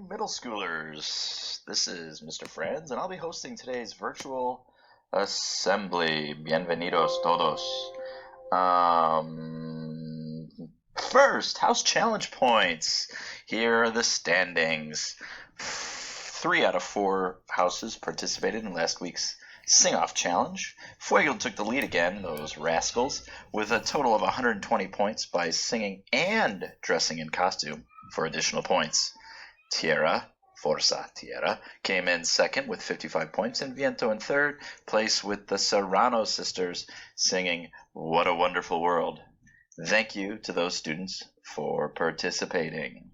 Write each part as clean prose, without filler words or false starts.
morning, middle schoolers. This is Mr. Franz, and I'll be hosting today's virtual assembly. Bienvenidos todos. First, house challenge points. Here are the standings. 3 out of 4 houses participated in last week's sing-off challenge. Fuego took the lead again, those rascals, with a total of 120 points by singing and dressing in costume for additional points. Tierra, Forza Tierra, came in second with 55 points, and Viento in third place with the Serrano sisters singing What a Wonderful World. Thank you to those students for participating.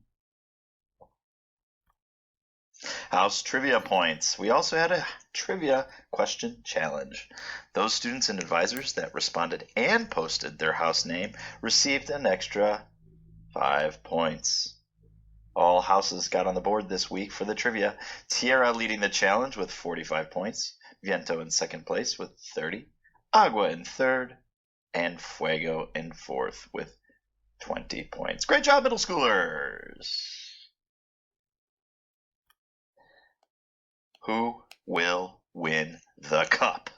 House trivia points. We also had a trivia question challenge. Those students and advisors that responded and posted their house name received an extra 5 points. All houses got on the board this week for the trivia. Tierra leading the challenge with 45 points, Viento in second place with 30, Agua in third, and Fuego in fourth with 20 points. Great job, middle schoolers! Who will win the cup?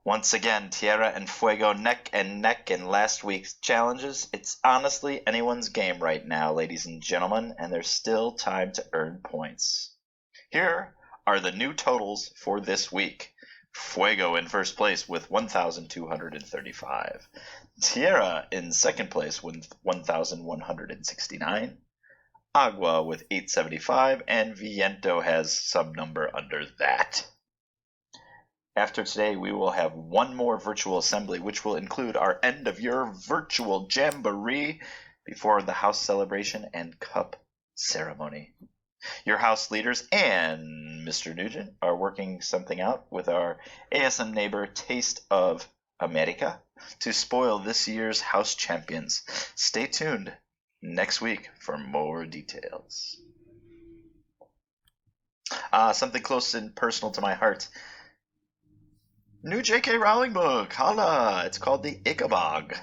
Once again, Tierra and Fuego neck and neck in last week's challenges. It's honestly anyone's game right now, ladies and gentlemen, and there's still time to earn points. Here are the new totals for this week. Fuego in first place with 1,235. Tierra in second place with 1,169. Agua with 875, and Viento has some number under that. After today, we will have one more virtual assembly, which will include our end-of-year virtual jamboree before the house celebration and cup ceremony. Your house leaders and Mr. Nugent are working something out with our ASM neighbor Taste of America to spoil this year's house champions. Stay tuned next week for more details. Something close and personal to my heart. New JK Rowling book. Holla! It's called The Ichabog.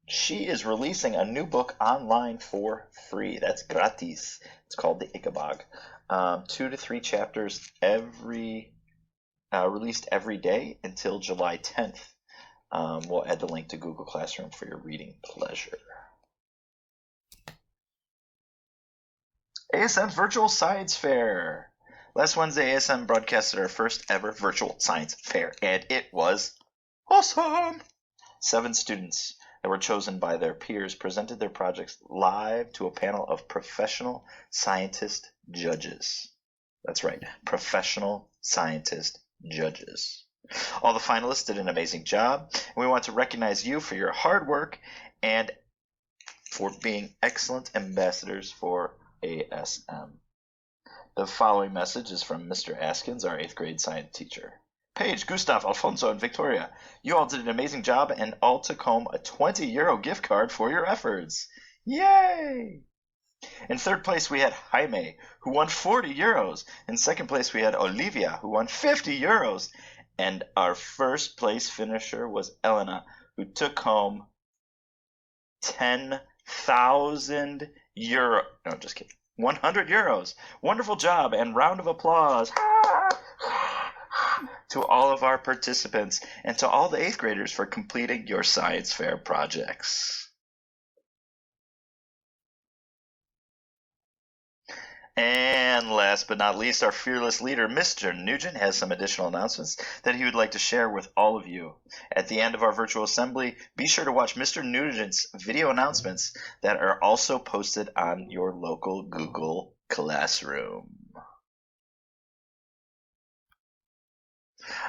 She is releasing a new book online for free. That's gratis. It's called The Ichabog. 2 to 3 chapters released every day until July 10th. We'll add the link to Google Classroom for your reading pleasure. ASM's Virtual Science Fair. Last Wednesday, ASM broadcasted our first ever virtual science fair, and it was awesome! 7 students that were chosen by their peers presented their projects live to a panel of professional scientist judges. That's right, professional scientist judges. All the finalists did an amazing job, and we want to recognize you for your hard work and for being excellent ambassadors for ASM. The following message is from Mr. Askins, our 8th grade science teacher. Paige, Gustav, Alfonso, and Victoria, you all did an amazing job and all took home a €20 gift card for your efforts. Yay! In third place, we had Jaime, who won €40. In second place, we had Olivia, who won €50. And our first place finisher was Elena, who took home €10,000. No, just kidding. €100. Wonderful job, and round of applause to all of our participants and to all the 8th graders for completing your science fair projects. And last but not least, our fearless leader, Mr. Nugent, has some additional announcements that he would like to share with all of you. At the end of our virtual assembly, be sure to watch Mr. Nugent's video announcements that are also posted on your local Google Classroom.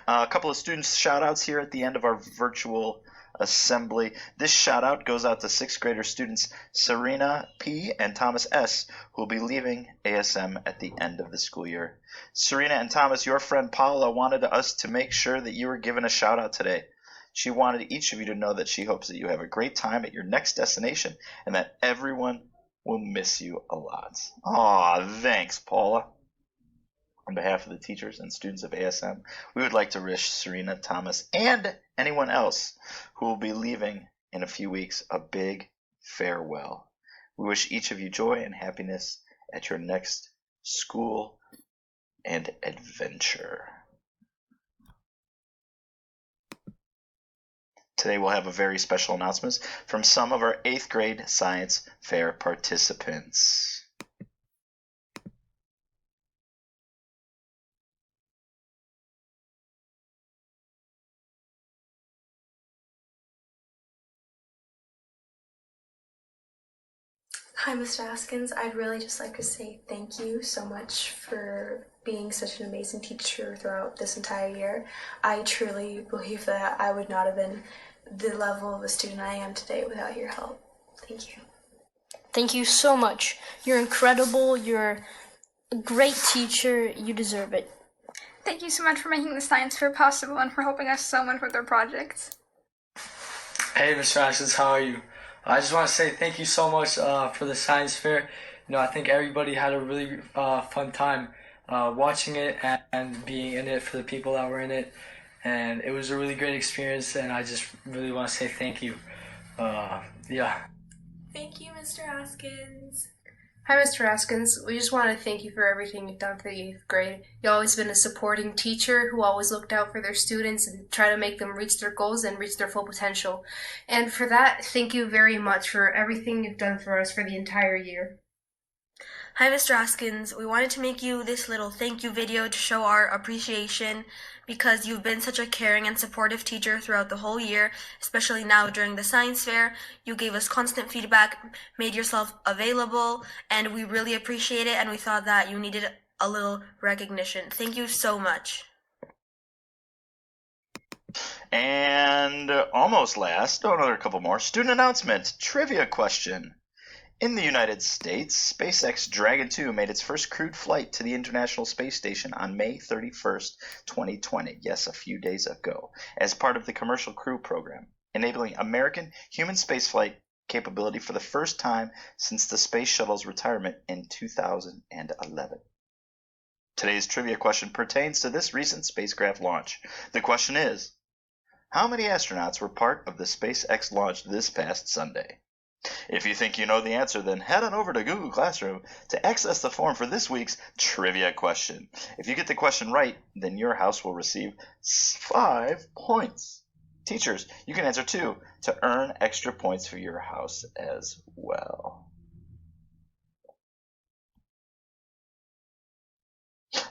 A couple of students' shout-outs here at the end of our virtual assembly. This shout-out goes out to 6th grader students Serena P. and Thomas S., who will be leaving ASM at the end of the school year. Serena and Thomas, your friend Paula wanted us to make sure that you were given a shout-out today. She wanted each of you to know that she hopes that you have a great time at your next destination and that everyone will miss you a lot. Aw, thanks, Paula. On behalf of the teachers and students of ASM, we would like to wish Serena, Thomas, and anyone else who will be leaving in a few weeks a big farewell. We wish each of you joy and happiness at your next school and adventure. Today we'll have a very special announcement from some of our 8th grade science fair participants. Hi, Mr. Askins. I'd really just like to say thank you so much for being such an amazing teacher throughout this entire year. I truly believe that I would not have been the level of a student I am today without your help. Thank you. Thank you so much. You're incredible. You're a great teacher. You deserve it. Thank you so much for making the science fair possible and for helping us so much with our projects. Hey, Mr. Askins, how are you? I just want to say thank you so much for the science fair. I think everybody had a really fun time watching it and being in it for the people that were in it. And it was a really great experience, and I just really want to say thank you. Yeah. Thank you, Mr. Askins. Hi, Mr. Askins. We just want to thank you for everything you've done for the 8th grade. You've always been a supporting teacher who always looked out for their students and try to make them reach their goals and reach their full potential. And for that, thank you very much for everything you've done for us for the entire year. Hi, Mr. Askins. We wanted to make you this little thank you video to show our appreciation because you've been such a caring and supportive teacher throughout the whole year, especially now during the science fair. You gave us constant feedback, made yourself available, and we really appreciate it, and we thought that you needed a little recognition. Thank you so much. And almost last, another couple more. Student announcement, trivia question. In the United States, SpaceX Dragon 2 made its first crewed flight to the International Space Station on May 31st, 2020, yes, a few days ago, as part of the Commercial Crew Program, enabling American human spaceflight capability for the first time since the Space Shuttle's retirement in 2011. Today's trivia question pertains to this recent spacecraft launch. The question is, how many astronauts were part of the SpaceX launch this past Sunday? If you think you know the answer, then head on over to Google Classroom to access the form for this week's trivia question. If you get the question right, then your house will receive 5 points. Teachers, you can answer too to earn extra points for your house as well.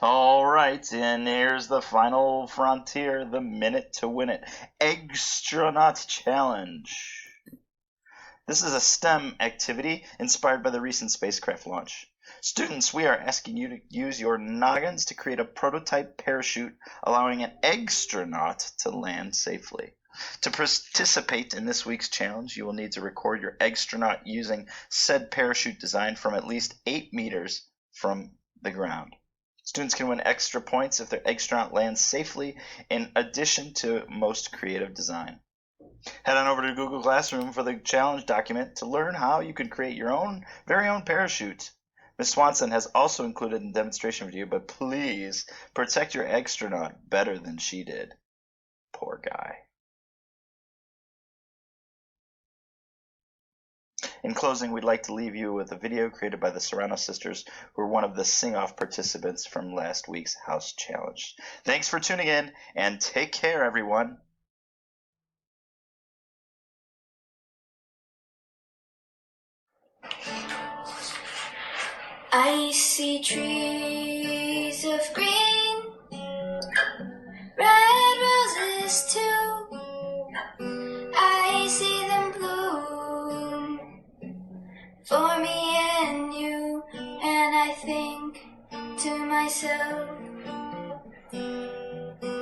All right, and here's the final frontier, the minute to win it. Extranaut Challenge. This is a STEM activity inspired by the recent spacecraft launch. Students, we are asking you to use your noggins to create a prototype parachute allowing an extranaut to land safely. To participate in this week's challenge, you will need to record your extranaut using said parachute design from at least 8 meters from the ground. Students can win extra points if their extranaut lands safely in addition to most creative design. Head on over to Google Classroom for the challenge document to learn how you can create your very own parachute. Ms. Swanson has also included a demonstration video, but please protect your extranaut better than she did. Poor guy. In closing, we'd like to leave you with a video created by the Serrano sisters, who were one of the sing-off participants from last week's house challenge. Thanks for tuning in, and take care, everyone. I see trees of green, red roses too. I see them bloom for me and you, and I think to myself,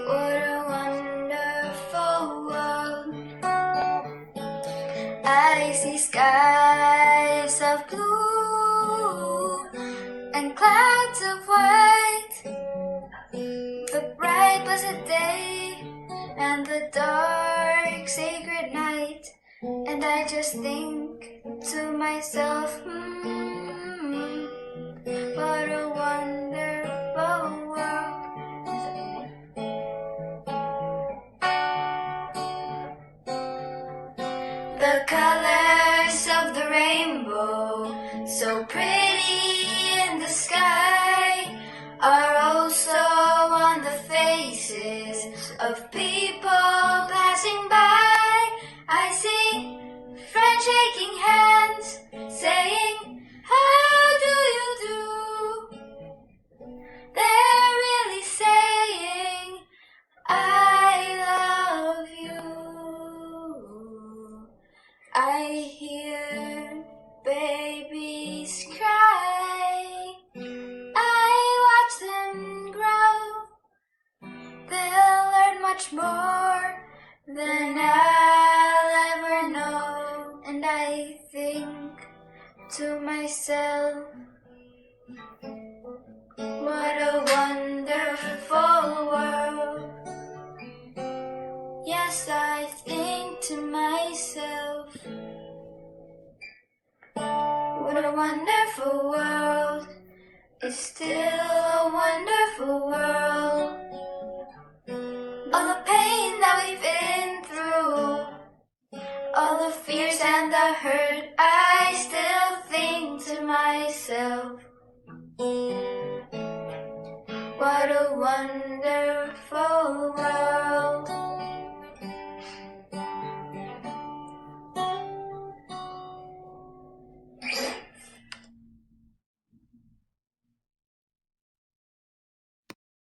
what a wonderful world. I see skies of blue and clouds of white, the bright blessed day and the dark sacred night, and I just think to myself, what a wonderful world. The colors of the rainbow, so pretty in the sky, are also on the faces of people passing by. I see friends shaking hands, saying, how do you do? They're really saying, I love you. I hear babies cry, I watch them grow. They'll learn much more than I'll ever know. And I think to myself, what a wonderful world. Yes, I think to myself, what a wonderful world. It's still a wonderful world. All the pain that we've been through, all the fears and the hurt, I still think to myself, what a wonderful world.